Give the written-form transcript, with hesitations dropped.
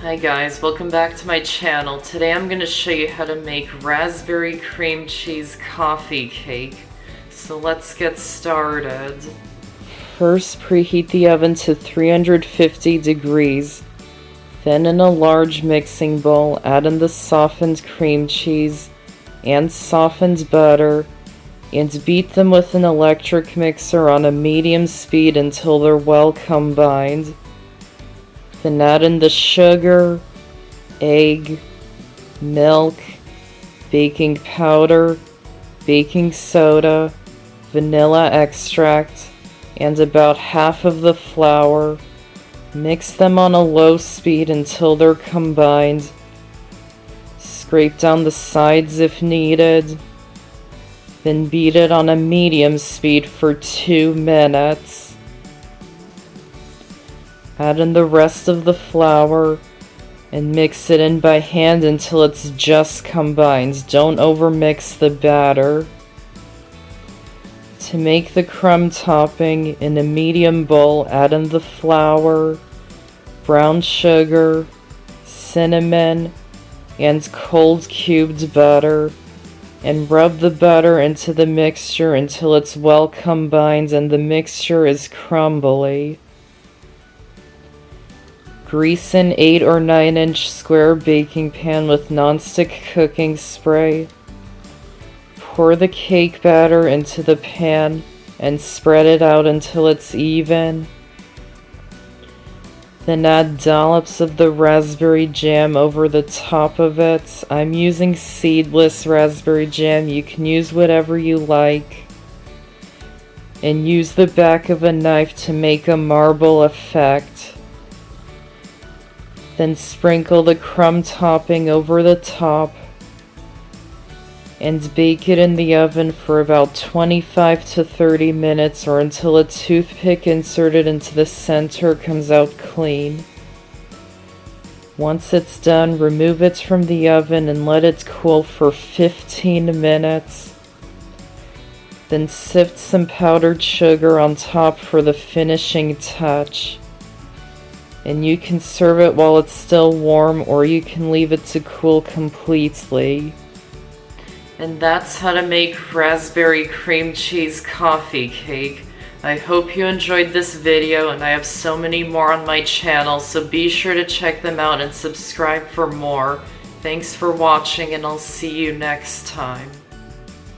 Hi guys, welcome back to my channel. Today I'm going to show you how to make raspberry cream cheese coffee cake. So let's get started. First, preheat the oven to 350 degrees. Then in a large mixing bowl, add in the softened cream cheese and softened butter and beat them with an electric mixer on a medium speed until they're well combined. Then add in the sugar, egg, milk, baking powder, baking soda, vanilla extract, and about half of the flour. Mix them on a low speed until they're combined. Scrape down the sides if needed. Then beat it on a medium speed for 2 minutes. Add in the rest of the flour and mix it in by hand until it's just combined. Don't overmix the batter. To make the crumb topping, in a medium bowl, add in the flour, brown sugar, cinnamon, and cold cubed butter, and rub the butter into the mixture until it's well combined and the mixture is crumbly. Grease an 8 or 9 inch square baking pan with nonstick cooking spray. Pour the cake batter into the pan and spread it out until it's even. Then add dollops of the raspberry jam over the top of it. I'm using seedless raspberry jam. You can use whatever you like. And use the back of a knife to make a marble effect. Then sprinkle the crumb topping over the top and bake it in the oven for about 25 to 30 minutes or until a toothpick inserted into the center comes out clean. Once it's done, remove it from the oven and let it cool for 15 minutes. Then sift some powdered sugar on top for the finishing touch. And you can serve it while it's still warm, or you can leave it to cool completely. And that's how to make raspberry cream cheese coffee cake. I hope you enjoyed this video, and I have so many more on my channel, so be sure to check them out and subscribe for more. Thanks for watching, and I'll see you next time.